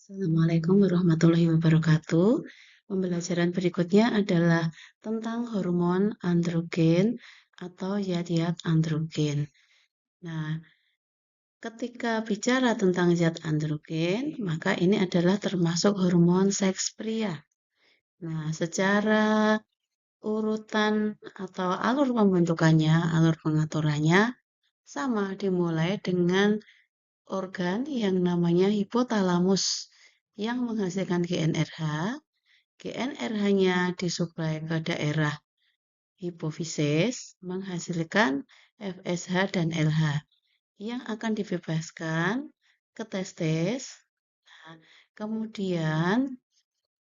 Assalamualaikum warahmatullahi wabarakatuh. Pembelajaran berikutnya adalah tentang hormon androgen atau zat-zat androgen. Nah, ketika bicara tentang zat androgen, maka ini adalah termasuk hormon seks pria. Nah, secara urutan atau alur pembentukannya, alur pengaturannya sama dimulai dengan organ yang namanya hipotalamus yang menghasilkan GnRH. GnRH-nya disuplai ke daerah hipofisis menghasilkan FSH dan LH yang akan dibebaskan ke testis. Nah, kemudian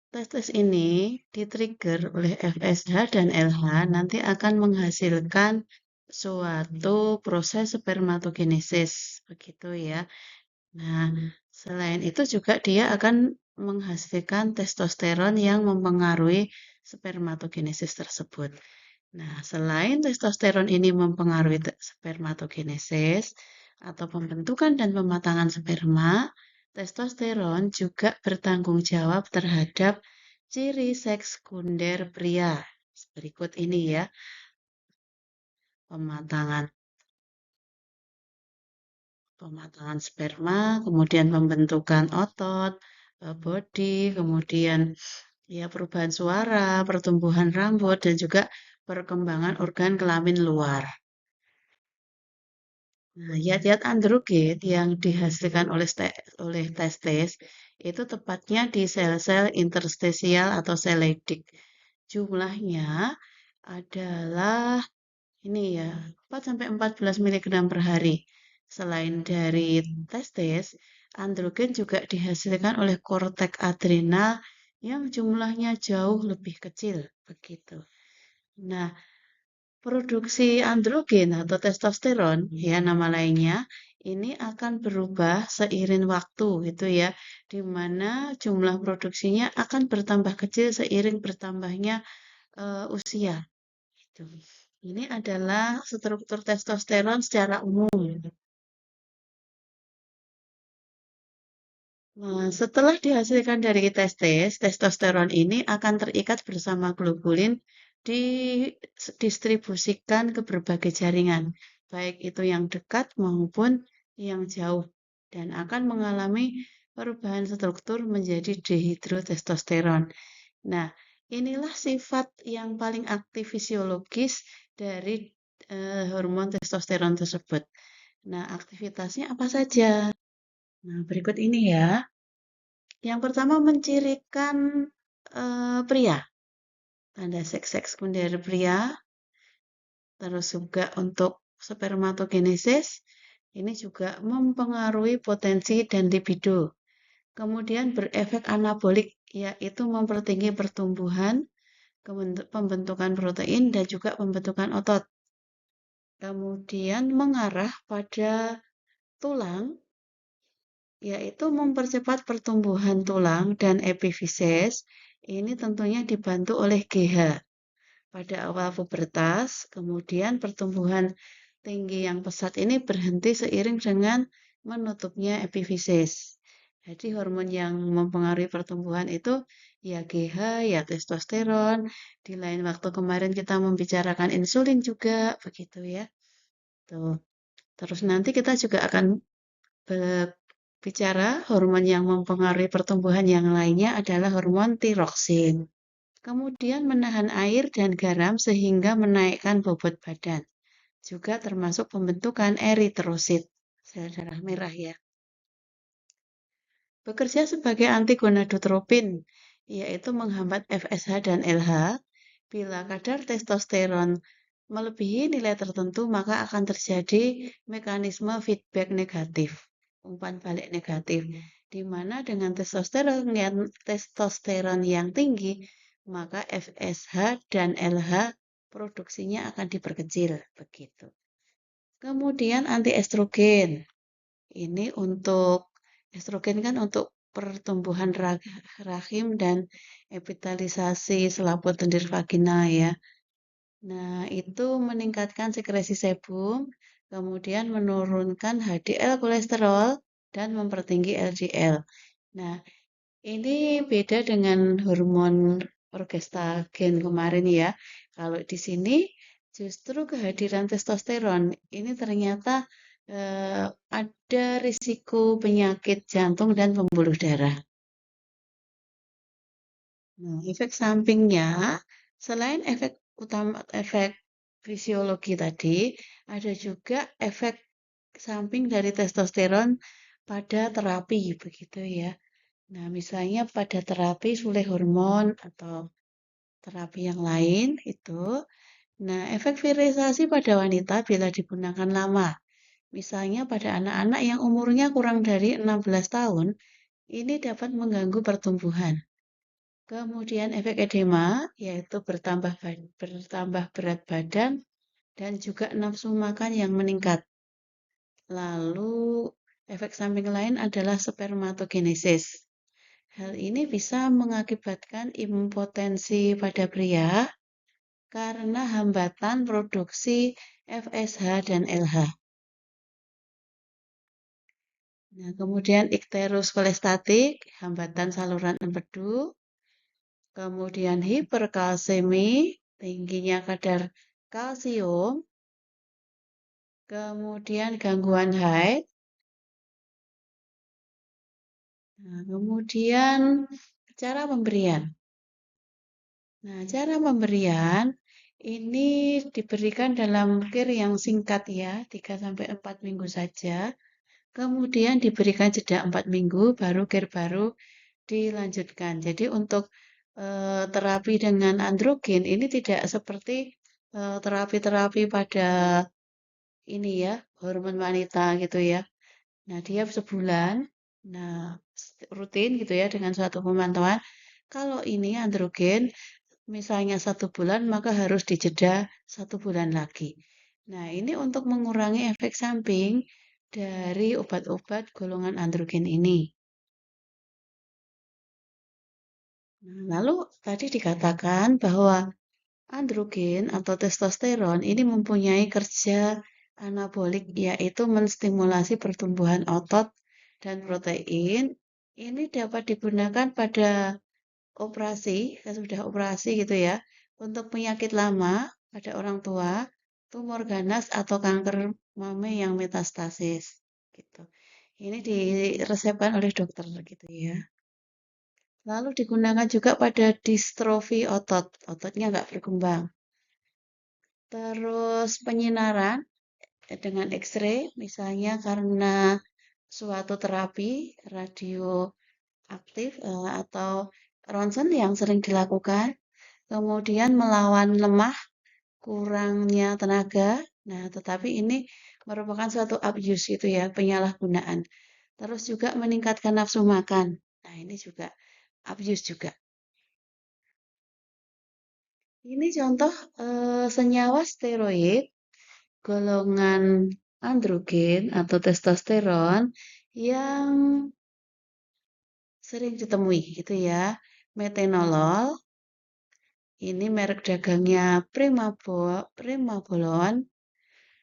testis ini di-trigger oleh FSH dan LH nanti akan menghasilkan suatu proses spermatogenesis, begitu ya. Nah, selain itu juga dia akan menghasilkan testosteron yang mempengaruhi spermatogenesis tersebut. Nah, selain testosteron ini mempengaruhi spermatogenesis atau pembentukan dan pematangan sperma, testosteron juga bertanggung jawab terhadap ciri seks sekunder pria. Berikut ini ya, pematangan pematangan sperma, kemudian pembentukan otot, bodi, kemudian ya perubahan suara, pertumbuhan rambut, dan juga perkembangan organ kelamin luar. Nah, zat-zat androgen yang dihasilkan oleh testis itu tepatnya di sel-sel interstisial atau sel Leydig. Jumlahnya adalah ini ya, 4-14 mg per hari. Selain dari testis, androgen juga dihasilkan oleh korteks adrenal yang jumlahnya jauh lebih kecil, begitu. Nah, produksi androgen atau testosteron, ya nama lainnya, ini akan berubah seiring waktu, gitu ya, di mana jumlah produksinya akan bertambah kecil seiring bertambahnya usia. Gitu. Ini adalah struktur testosteron secara umum. Nah, setelah dihasilkan dari testis, testosteron ini akan terikat bersama globulin didistribusikan ke berbagai jaringan, baik itu yang dekat maupun yang jauh, dan akan mengalami perubahan struktur menjadi dihidrotestosteron. Nah, inilah sifat yang paling aktif fisiologis dari hormon testosteron tersebut. Nah, aktivitasnya apa saja? Nah, berikut ini ya. Yang pertama mencirikan pria, tanda seks sekunder pria, terus juga untuk spermatogenesis, ini juga mempengaruhi potensi dan libido. Kemudian berefek anabolik, yaitu mempertinggi pertumbuhan, pembentukan protein, dan juga pembentukan otot. Kemudian mengarah pada tulang, yaitu mempercepat pertumbuhan tulang dan epifisis. Ini tentunya dibantu oleh GH pada awal pubertas, kemudian pertumbuhan tinggi yang pesat ini berhenti seiring dengan menutupnya epifisis. Jadi hormon yang mempengaruhi pertumbuhan itu ya GH, ya testosteron. Di lain waktu kemarin kita membicarakan insulin juga, begitu ya. Tuh. Terus nanti kita juga akan bicara hormon yang mempengaruhi pertumbuhan yang lainnya adalah hormon tiroksin. Kemudian menahan air dan garam sehingga menaikkan bobot badan. Juga termasuk pembentukan eritrosit, sel darah merah ya. Bekerja sebagai antigonadotropin, yaitu menghambat FSH dan LH. Bila kadar testosteron melebihi nilai tertentu, maka akan terjadi mekanisme feedback negatif, umpan balik negatif, di mana dengan testosteron yang tinggi, maka FSH dan LH produksinya akan diperkecil, begitu. Kemudian antiestrogen. Ini untuk estrogen kan untuk pertumbuhan rahim dan epitalisasi selaput lendir vagina ya. Nah, itu meningkatkan sekresi sebum, kemudian menurunkan HDL kolesterol dan mempertinggi LDL. Nah, Ini beda dengan hormon progestagen kemarin ya. Kalau di sini justru kehadiran testosteron ini ternyata ada risiko penyakit jantung dan pembuluh darah. Nah, efek sampingnya, selain efek utama, efek fisiologi tadi, ada juga efek samping dari testosteron pada terapi, begitu ya. Nah, misalnya pada terapi sulih hormon atau terapi yang lain itu. Nah, efek virilisasi pada wanita bila digunakan lama. Misalnya pada anak-anak yang umurnya kurang dari 16 tahun, ini dapat mengganggu pertumbuhan. Kemudian efek edema, yaitu bertambah berat badan dan juga nafsu makan yang meningkat. Lalu efek samping lain adalah spermatogenesis. Hal ini bisa mengakibatkan impotensi pada pria karena hambatan produksi FSH dan LH. Nah, kemudian ikterus kolestatik, hambatan saluran empedu, kemudian hiperkalsemi, tingginya kadar kalsium, kemudian gangguan haid, nah, kemudian cara pemberian. Nah, cara pemberian ini diberikan dalam kir yang singkat ya, 3 sampai 4 minggu saja. Kemudian diberikan jeda 4 minggu, baru kir baru dilanjutkan. Jadi untuk terapi dengan androgen ini tidak seperti terapi-terapi pada ini ya, hormon wanita gitu ya. Nah, dia sebulan, nah rutin gitu ya dengan suatu pemantauan. Kalau ini androgen, misalnya 1 bulan, maka harus dijeda 1 bulan lagi. Nah, ini untuk mengurangi efek samping dari obat-obat golongan androgen ini. Nah, lalu tadi dikatakan bahwa androgen atau testosteron ini mempunyai kerja anabolik, yaitu menstimulasi pertumbuhan otot dan protein. Ini dapat digunakan pada operasi, sudah operasi gitu ya, untuk penyakit lama pada orang tua, tumor ganas atau kanker mame yang metastasis gitu. Ini diresepkan oleh dokter gitu ya. Lalu digunakan juga pada distrofi otot, ototnya nggak berkembang. Terus penyinaran dengan X-ray, misalnya karena suatu terapi radioaktif atau ronsen yang sering dilakukan. Kemudian melawan lemah, kurangnya tenaga. Nah, tetapi ini merupakan suatu abuse itu ya, penyalahgunaan. Terus juga meningkatkan nafsu makan. Nah, ini juga abuse juga. Ini contoh senyawa steroid golongan androgen atau testosteron yang sering ditemui gitu ya. Metenolol, ini merek dagangnya Primabolon.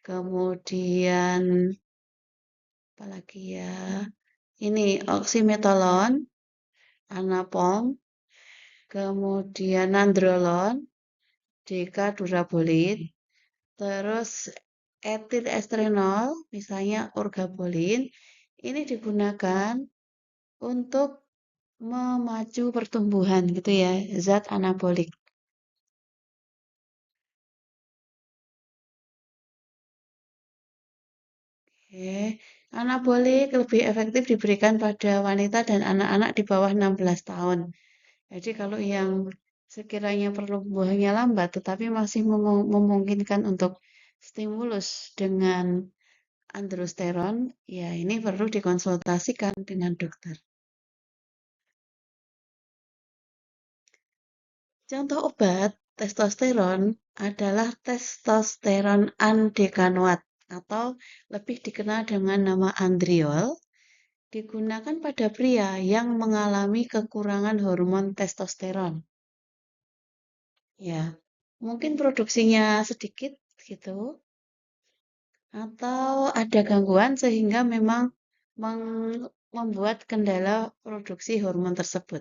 Kemudian apalagi ya? Ini oksimetolon, anapom, kemudian nandrolon, dekadurabolid, terus etilestrenol, misalnya orgabolin, ini digunakan untuk memacu pertumbuhan gitu ya, zat anabolik. Oke, anabolik lebih efektif diberikan pada wanita dan anak-anak di bawah 16 tahun. Jadi kalau yang sekiranya pertumbuhannya lambat tetapi masih memungkinkan untuk stimulus dengan androsteron, ya ini perlu dikonsultasikan dengan dokter. Contoh obat testosteron adalah testosteron andekanoat atau lebih dikenal dengan nama andriol, digunakan pada pria yang mengalami kekurangan hormon testosteron. Ya, mungkin produksinya sedikit gitu, atau ada gangguan sehingga memang membuat kendala produksi hormon tersebut.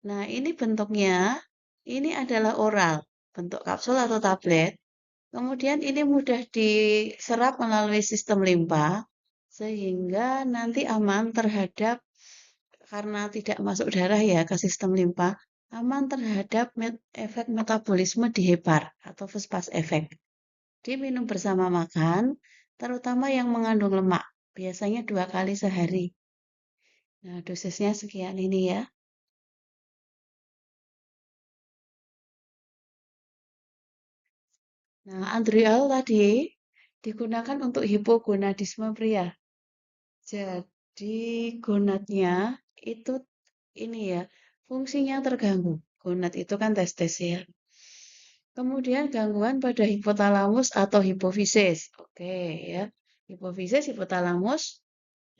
Nah, ini bentuknya, ini adalah oral, bentuk kapsul atau tablet. Kemudian ini mudah diserap melalui sistem limpa, sehingga nanti aman terhadap, karena tidak masuk darah ya ke sistem limpa, aman terhadap efek metabolisme di hepar atau fosfat efek. Diminum bersama makan, terutama yang mengandung lemak, biasanya 2 kali sehari. Nah, dosisnya sekian ini ya. Nah, Andriol tadi digunakan untuk hipogonadisme pria. Jadi gonadnya itu ini ya, fungsinya terganggu. Gonad itu kan testis ya. Kemudian gangguan pada hipotalamus atau hipofisis. Oke ya. Hipofisis, hipotalamus.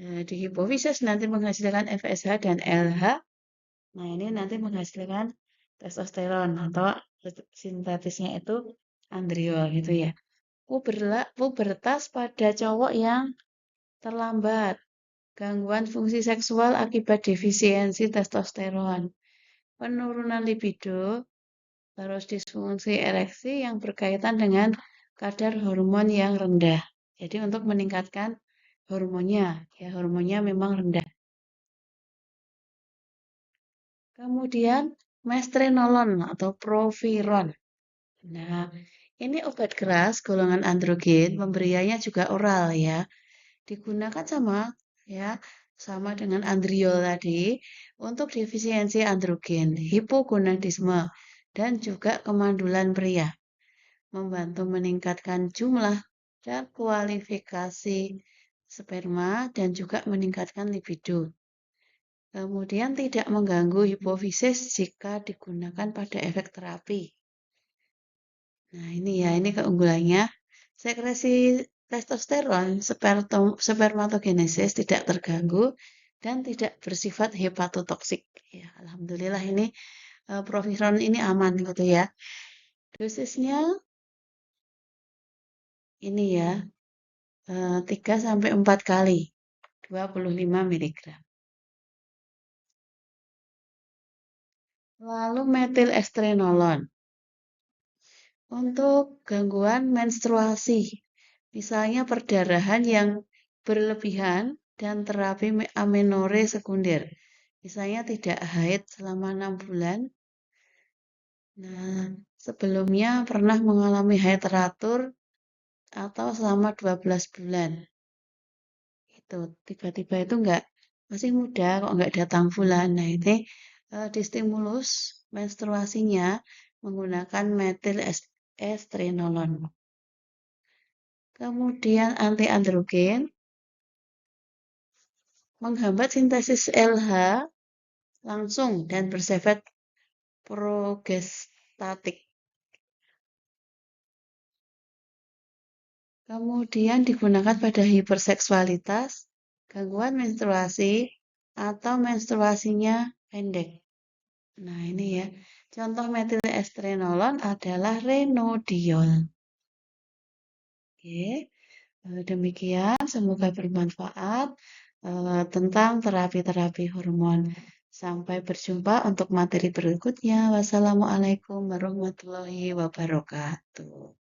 Nah, di hipofisis nanti menghasilkan FSH dan LH. Nah, ini nanti menghasilkan testosteron atau sintetisnya itu andriol gitu ya. Pubertas pada cowok yang terlambat, gangguan fungsi seksual akibat defisiensi testosteron, penurunan libido, terus disfungsi ereksi yang berkaitan dengan kadar hormon yang rendah. Jadi untuk meningkatkan hormonnya, ya hormonnya memang rendah. Kemudian mestrenolon atau proviron. Nah, ini obat keras golongan androgen, pemberiannya juga oral ya. Digunakan sama dengan andriol tadi untuk defisiensi androgen, hipogonadisme, dan juga kemandulan pria, membantu meningkatkan jumlah dan kualifikasi sperma dan juga meningkatkan libido. Kemudian tidak mengganggu hipofisis jika digunakan pada efek terapi. Nah, ini ya, ini keunggulannya. Sekresi testosteron, spermatogenesis tidak terganggu dan tidak bersifat hepatotoksik. Ya, alhamdulillah ini proviron ini aman gitu ya. Dosisnya ini ya, 3 sampai 4 kali, 25 mg. Lalu metilestrenolon untuk gangguan menstruasi. Misalnya perdarahan yang berlebihan dan terapi amenore sekunder. Misalnya tidak haid selama 6 bulan. Nah, sebelumnya pernah mengalami haid teratur atau selama 12 bulan. Itu tiba-tiba itu enggak, masih muda kok enggak datang bulan. Nah, ini distimulus menstruasinya menggunakan metil estrenolon. Kemudian anti androgen menghambat sintesis LH langsung dan bersifat progestatik. Kemudian digunakan pada hiperseksualitas, gangguan menstruasi, atau menstruasinya pendek. Nah, ini ya. Contoh metilestrenolon adalah renodiol. Oke, demikian. Semoga bermanfaat tentang terapi-terapi hormon. Sampai berjumpa untuk materi berikutnya. Wassalamualaikum warahmatullahi wabarakatuh.